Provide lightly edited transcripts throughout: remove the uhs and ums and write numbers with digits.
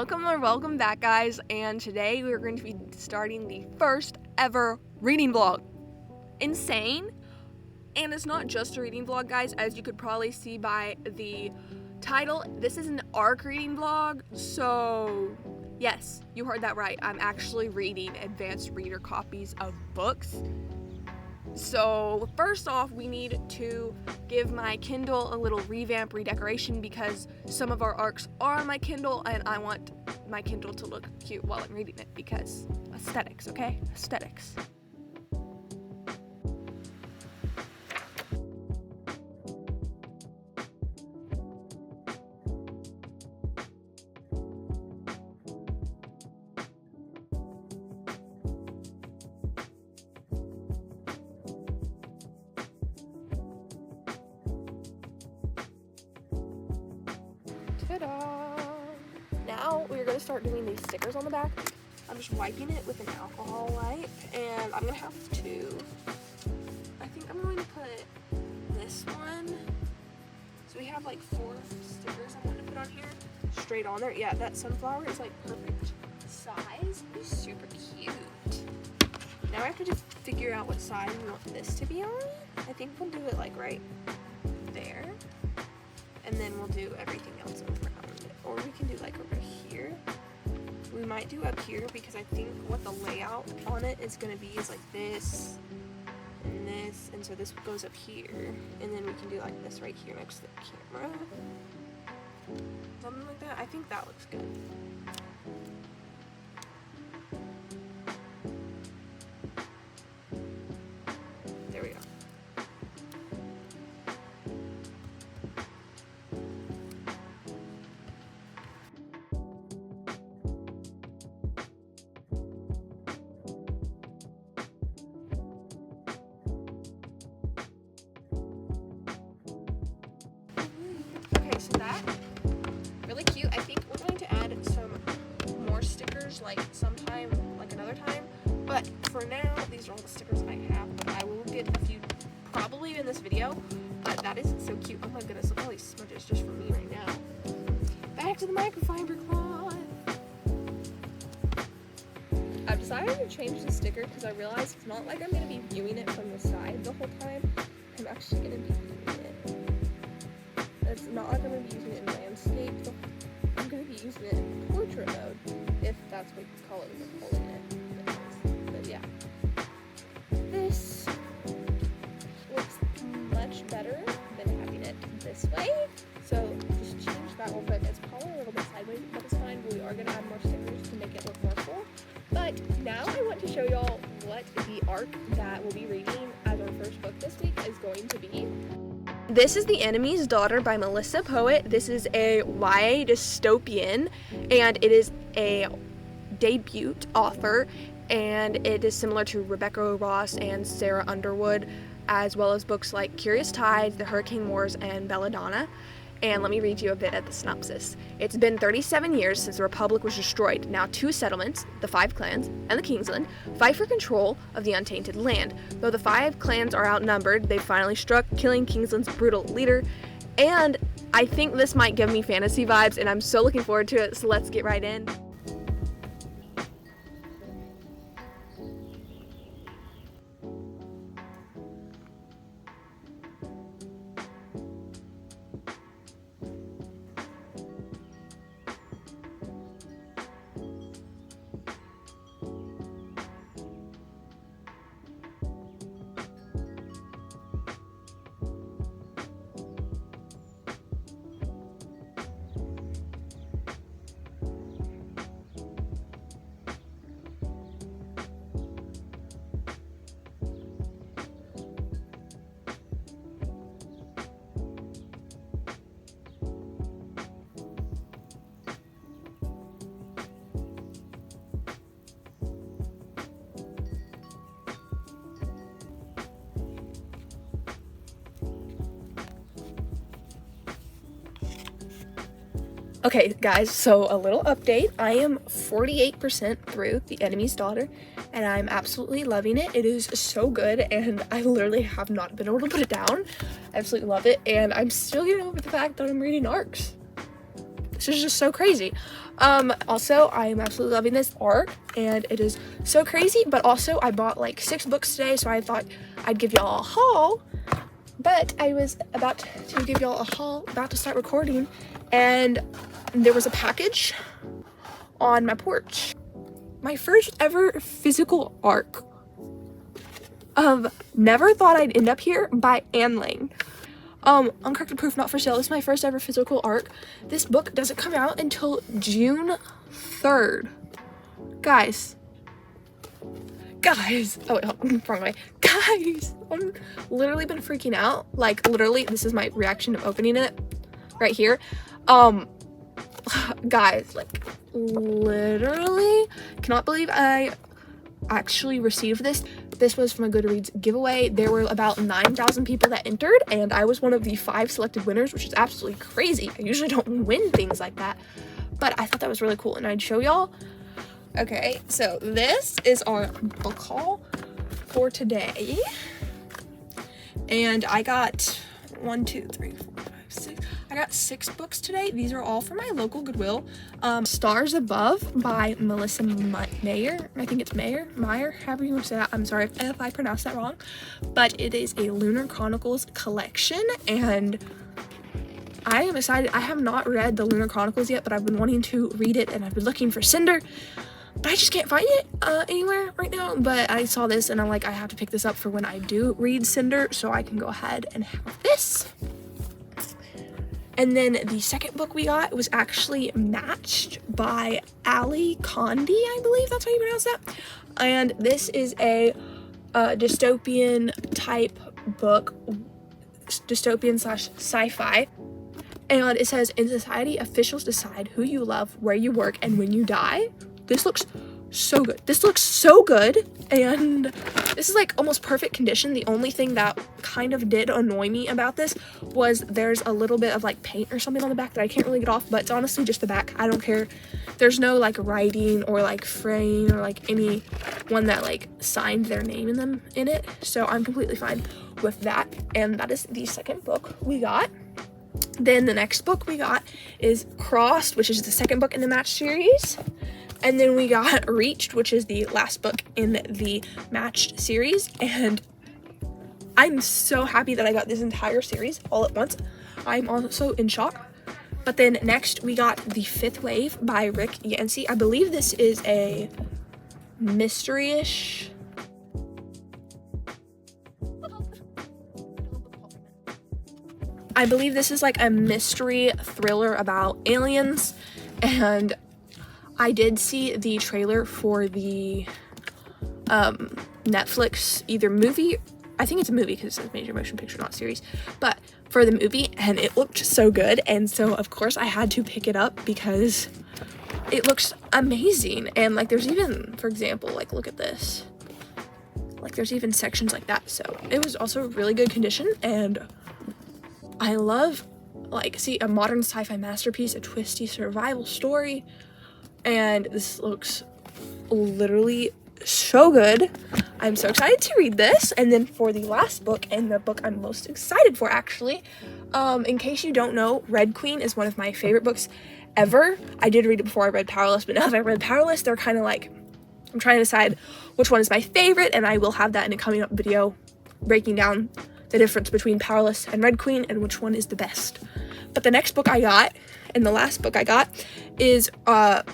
Welcome back, guys, and today we're going to be starting the first ever reading vlog. Insane. And it's not just a reading vlog, guys, as you could probably see by the title. This is an ARC reading vlog, so yes, you heard that right. I'm actually reading advanced reader copies of books. So first off, we need to give my Kindle a little revamp, redecoration, because some of our ARCs are on my Kindle and I want my Kindle to look cute while I'm reading it, because aesthetics, okay? Aesthetics. Ta-da! Now we're going to start doing these stickers on the back. I'm just wiping it with an alcohol wipe, and I'm going to have two. I think I'm going to put this one. So we have like 4 stickers I'm going to put on here. Straight on there. Yeah, that sunflower is like perfect size. It's super cute. Now I have to just figure out what side we want this to be on. I think we'll do it like right there. And then we'll do everything else around it. Or we can do like over here. We might do up here because I think what the layout on it is going to be is like this and this. And so this goes up here. And then we can do like this right here next to the camera. Something like that. I think that looks good. There we go. So that, really cute. I think we're going to add some more stickers like sometime, like another time. But for now, these are all the stickers I have. But I will get a few probably in this video. But that is so cute. Oh my goodness, look at all these smudges just for me right now. Back to the microfiber cloth. I've decided to change the sticker because I realized it's not like I'm going to be viewing it from the side the whole time. I'm actually going to be viewing it. It's not like I'm going to be using it in landscape, so I'm going to be using it in portrait mode, if that's what you call it, we're calling it. But yeah. This looks much better than having it this way, so just change that real quick. It's probably a little bit sideways, but it's fine. We are going to add more stickers to make it look more full. But now I want to show y'all what the ARC that we'll be reading as our first book this week is going to be. This is The Enemy's Daughter by Melissa Poet. This is a YA dystopian, and it is a debut author, and it is similar to Rebecca Ross and Sarah Underwood, as well as books like Curious Tides, The Hurricane Wars, and Belladonna. And let me read you a bit of the synopsis. It's been 37 years since the Republic was destroyed. Now 2 settlements, the 5 clans and the Kingsland, fight for control of the untainted land. Though the 5 clans are outnumbered, they finally struck, killing Kingsland's brutal leader. And I think this might give me fantasy vibes, and I'm so looking forward to it, so let's get right in. Okay, guys, so a little update. I am 48% through The Enemy's Daughter, and I'm absolutely loving it. It is so good, and I literally have not been able to put it down. I absolutely love it, and I'm still getting over the fact that I'm reading ARCs. This is just so crazy. Also, I am absolutely loving this arc, and it is so crazy, but also I bought like 6 books today, so I thought I'd give y'all a haul, but I was about to give y'all a haul, about to start recording, and there was a package on my porch. My first ever physical arc of Never Thought I'd End Up Here by Ann Liang. Uncorrected Proof Not For Sale. This is my first ever physical arc. This book doesn't come out until June 3rd. Guys. Oh wait, wrong way. Guys, I've literally been freaking out. Like, literally, this is my reaction of opening it right here. Guys, like, literally cannot believe I actually received this. This was from a Goodreads giveaway. There were about 9,000 people that entered, and I was one of the 5 selected winners, which is absolutely crazy. I usually don't win things like that, but I thought that was really cool, and I'd show y'all. Okay, so this is our book haul for today, and I got 1, 2, 3, 4, 5, 6. I got 6 books today. These are all from my local Goodwill. Stars Above by Melissa Meyer. I think it's Meyer, however you want to say that. I'm sorry if I pronounced that wrong. But it is a Lunar Chronicles collection, and I am excited. I have not read the Lunar Chronicles yet, but I've been wanting to read it, and I've been looking for Cinder, but I just can't find it anywhere right now. But I saw this, and I'm like, I have to pick this up for when I do read Cinder, so I can go ahead and have this. And then the second book we got was actually Matched by Ali Condi, I believe that's how you pronounce that. And this is a dystopian type book, dystopian / sci-fi. And it says, in society, officials decide who you love, where you work, and when you die. This looks so good. This looks so good, and this is like almost perfect condition. The only thing that kind of did annoy me about this was there's a little bit of like paint or something on the back that I can't really get off, but it's honestly just the back. I don't care. There's no like writing or like fraying or like any one that like signed their name in it, so I'm completely fine with that. And that is the second book we got. Then the next book we got is Crossed, which is the second book in the Match series. And then we got Reached, which is the last book in the Matched series. And I'm so happy that I got this entire series all at once. I'm also in shock. But then next we got The Fifth Wave by Rick Yancey. I believe this is a mystery-ish. I believe this is like a mystery thriller about aliens, and I did see the trailer for the Netflix either movie, I think it's a movie because it says major motion picture, not series, but for the movie, and it looked so good, and so of course I had to pick it up because it looks amazing. And like there's even, for example, like look at this, like there's even sections like that, so it was also really good condition. And I love, like, see, a modern sci-fi masterpiece, a twisty survival story, and this looks literally so good. I'm so excited to read this. And then for the last book, and the book I'm most excited for actually, in case you don't know, Red Queen is one of my favorite books ever. I did read it before I read Powerless, but now that I read Powerless, they're kind of like, I'm trying to decide which one is my favorite, and I will have that in a coming up video breaking down the difference between Powerless and Red Queen and which one is the best. But the next book I got, and the last book I got, is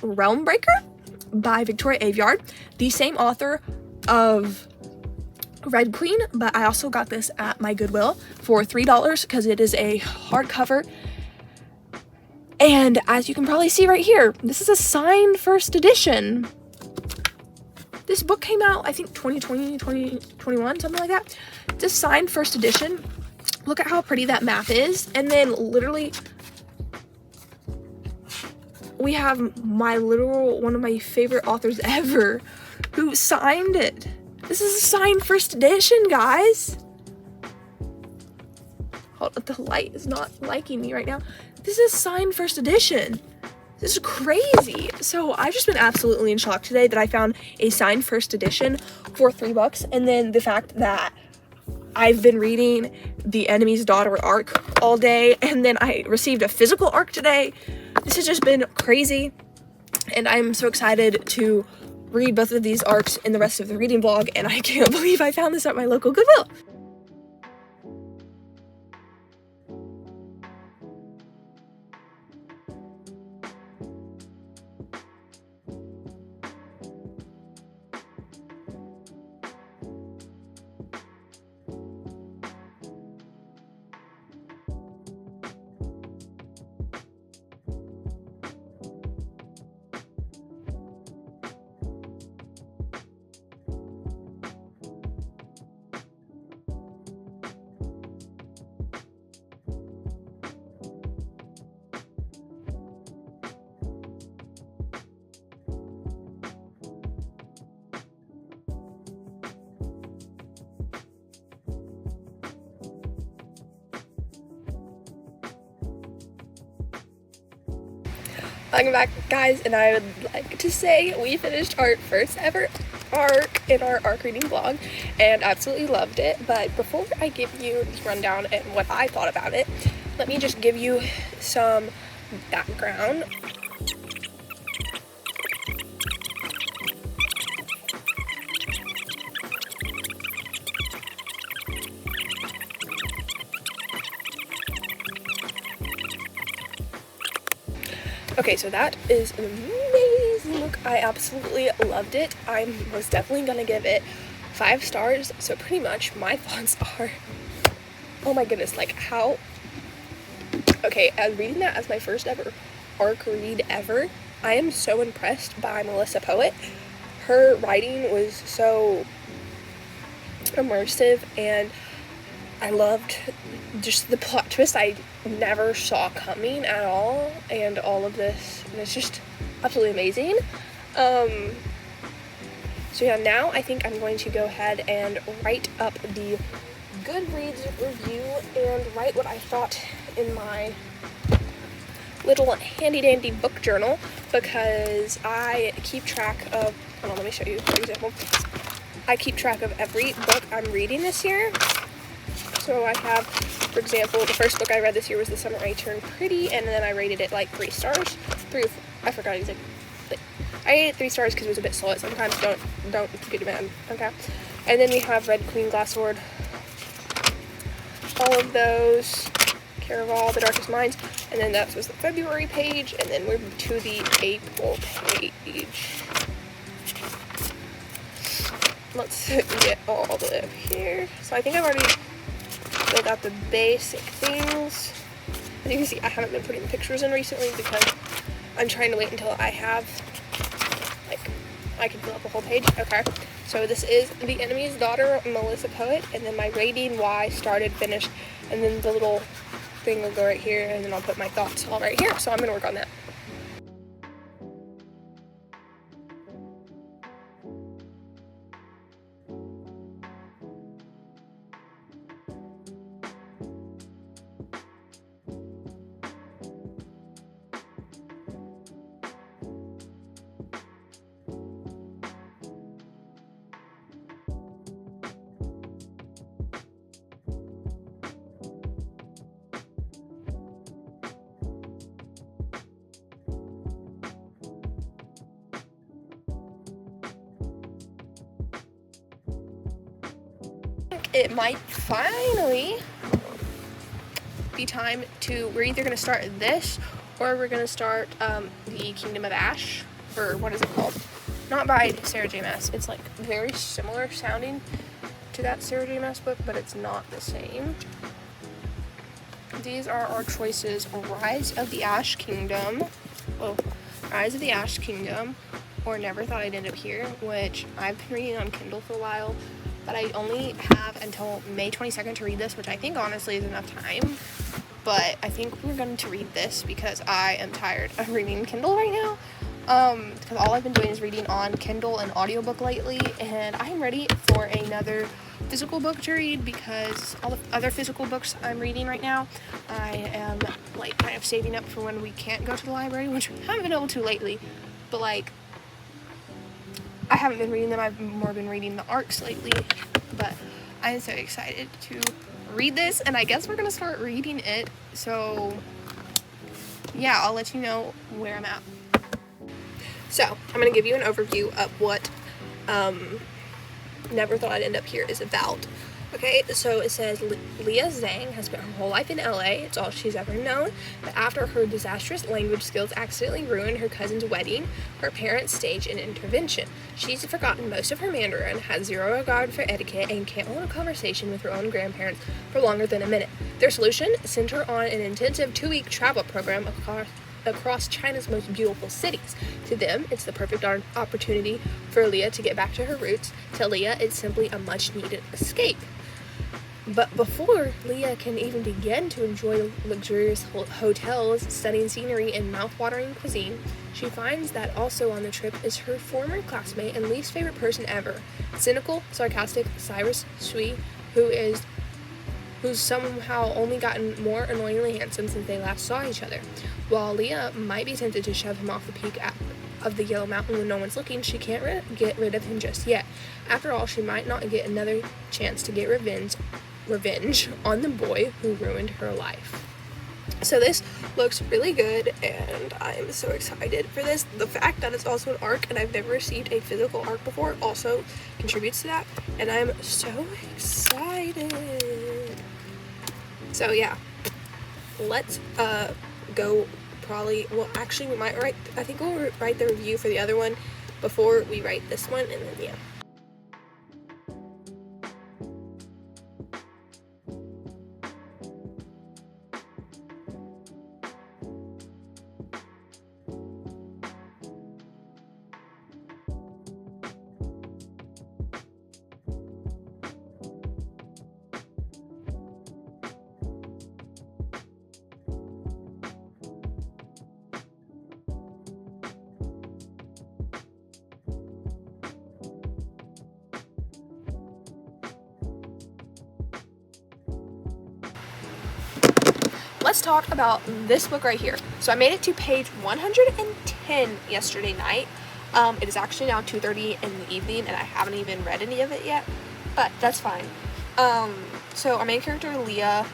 Realm Breaker by Victoria Aveyard, the same author of Red Queen, but I also got this at my Goodwill for $3 because it is a hardcover. And as you can probably see right here, this is a signed first edition. This book came out, I think, 2020, 2021, something like that. It's a signed first edition. Look at how pretty that map is. And then literally, we have one of my favorite authors ever who signed it. This is a signed first edition, guys. Hold on, the light is not liking me right now. This is signed first edition. This is crazy. So I've just been absolutely in shock today that I found a signed first edition for $3. And then the fact that I've been reading The Enemy's Daughter arc all day, and then I received a physical arc today. This has just been crazy. and I'm so excited to read both of these arcs in the rest of the reading vlog, and I can't believe I found this at my local Goodwill. Welcome back, guys, and I would like to say we finished our first ever arc in our arc reading vlog and absolutely loved it. But before I give you the rundown and what I thought about it, let me just give you some background. Okay, so that is an amazing book. I absolutely loved it. I was definitely gonna give it 5 stars. So pretty much my thoughts are, oh my goodness, like how, okay, as reading that as my first ever arc read ever, I am so impressed by Melissa Poet. Her writing was so immersive, and I loved just the plot twist I never saw coming at all, and all of this, and it's just absolutely amazing. So yeah, now I think I'm going to go ahead and write up the Goodreads review and write what I thought in my little handy dandy book journal, because I keep track of, hold on, let me show you for example. I keep track of every book I'm reading this year. So I have, for example, the first book I read this year was The Summer I Turned Pretty, and then I rated it like 3 stars. I forgot exactly. I gave it 3 stars because it was a bit slow. Sometimes don't get mad, okay? And then we have Red Queen, Glass Sword, all of those, Caraval, The Darkest Minds, and then that was the February page, and then we're to the April page. Let's get all the way up here. So I think I've already filled out the basic things. As you can see, I haven't been putting pictures in recently because I'm trying to wait until I have, like, I can fill out the whole page. Okay, so this is The Enemy's Daughter, Melissa Poet, and then my rating, why, started, finished, and then the little thing will go right here, and then I'll put my thoughts all right here. So I'm gonna work on that. It might finally be time to, we're either going to start this or we're going to start the Kingdom of Ash, or what is it called? Not by Sarah J. Maas. It's like very similar sounding to that Sarah J. Maas book, but it's not the same. These are our choices: Rise of the Ash Kingdom, Rise of the Ash Kingdom, or Never Thought I'd End Up Here, which I've been reading on Kindle for a while, but I only have until May 22nd to read this, which I think honestly is enough time. But I think we're going to read this because I am tired of reading Kindle right now. Because all I've been doing is reading on Kindle and audiobook lately, and I'm ready for another physical book to read, because all the other physical books I'm reading right now, I am like kind of saving up for when we can't go to the library, which we haven't been able to lately. But like, I haven't been reading them, I've more been reading the arcs lately, but I'm so excited to read this, and I guess we're gonna start reading it, so yeah, I'll let you know where I'm at. So I'm going to give you an overview of what Never Thought I'd End Up Here is about. Okay, so it says Leah Zhang has spent her whole life in LA. It's all she's ever known. But after her disastrous language skills accidentally ruined her cousin's wedding, her parents stage an intervention. She's forgotten most of her Mandarin, has zero regard for etiquette, and can't hold a conversation with her own grandparents for longer than a minute. Their solution? Send her on an intensive 2-week travel program across China's most beautiful cities. To them, it's the perfect opportunity for Leah to get back to her roots. To Leah, it's simply a much-needed escape. But before Leah can even begin to enjoy luxurious hotels, stunning scenery, and mouth-watering cuisine, she finds that also on the trip is her former classmate and least favorite person ever, cynical, sarcastic Cyrus Sui, who's somehow only gotten more annoyingly handsome since they last saw each other. While Leah might be tempted to shove him off the peak of the Yellow Mountain when no one's looking, she can't get rid of him just yet. After all, she might not get another chance to get revenge on the boy who ruined her life. So this looks really good, and I'm so excited for this. The fact that it's also an ARC and I've never received a physical ARC before also contributes to that, and I'm so excited. So yeah, let's go. Actually we might I think we'll write the review for the other one before we write this one, and then yeah. Let's talk about this book right here. So I made it to page 110 yesterday night. It is actually now 2:30 in the evening, and I haven't even read any of it yet, but that's fine. So our main character, Leah,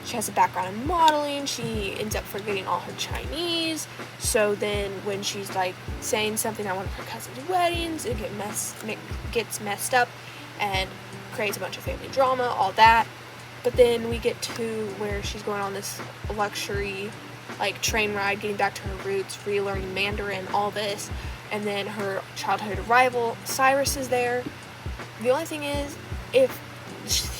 she has a background in modeling. She ends up forgetting all her Chinese. So then when she's like saying something at one of her cousin's weddings, it gets messed up and creates a bunch of family drama, all that. But then we get to where she's going on this luxury like train ride, getting back to her roots, relearning Mandarin, all this. And then her childhood rival, Cyrus, is there. The only thing is, if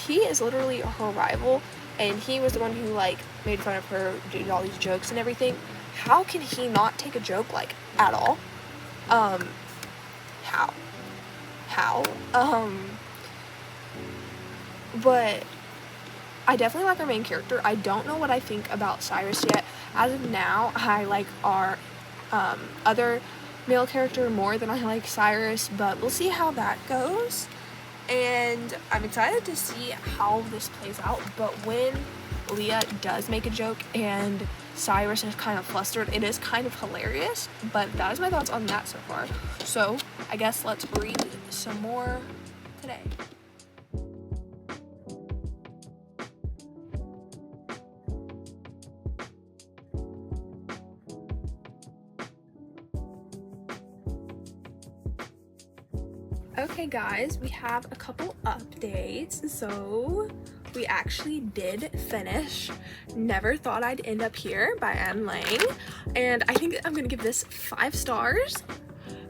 he is literally her rival, and he was the one who like made fun of her, did all these jokes and everything, how can he not take a joke like at all? How? But I definitely like our main character. I don't know what I think about Cyrus yet. As of now, I like our other male character more than I like Cyrus, but we'll see how that goes. And I'm excited to see how this plays out. But when Leah does make a joke and Cyrus is kind of flustered, it is kind of hilarious. But that is my thoughts on that so far. So I guess let's read some more today. Okay guys, we have a couple updates. So we actually did finish Never Thought I'd End Up Here by Ann Liang, and I think I'm gonna give this 5 stars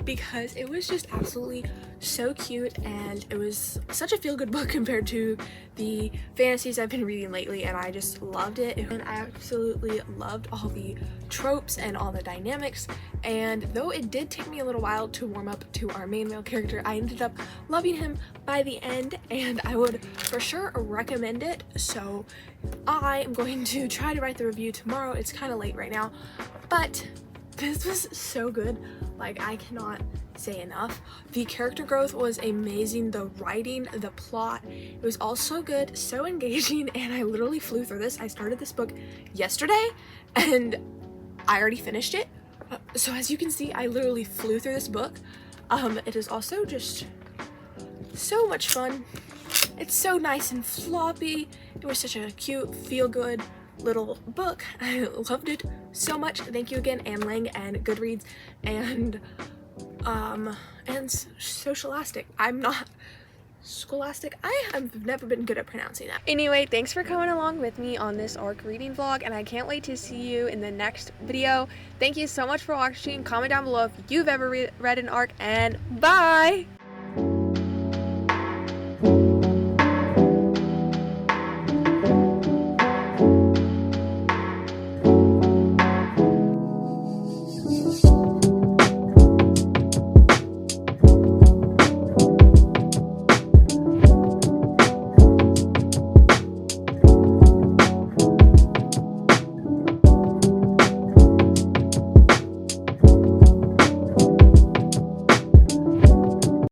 because it was just absolutely so cute, and it was such a feel-good book compared to the fantasies I've been reading lately, and I just loved it. And I absolutely loved all the tropes and all the dynamics, and though it did take me a little while to warm up to our main male character, I ended up loving him by the end, and I would for sure recommend it. So I am going to try to write the review tomorrow. It's kind of late right now, but this was so good. Like, I cannot say enough. The character growth was amazing. The writing, the plot, it was all so good, so engaging, and I literally flew through this. I started this book yesterday and I already finished it. So as you can see, I literally flew through this book. It is also just so much fun. It's so nice and floppy. It was such a cute, feel-good little book. I loved it so much. Thank you again, Ann Liang and Goodreads, and and socialistic. I'm not scholastic. I have never been good at pronouncing that. Anyway, thanks for coming along with me on this ARC reading vlog, and I can't wait to see you in the next video. Thank you so much for watching. Comment down below if you've ever read an ARC, and bye!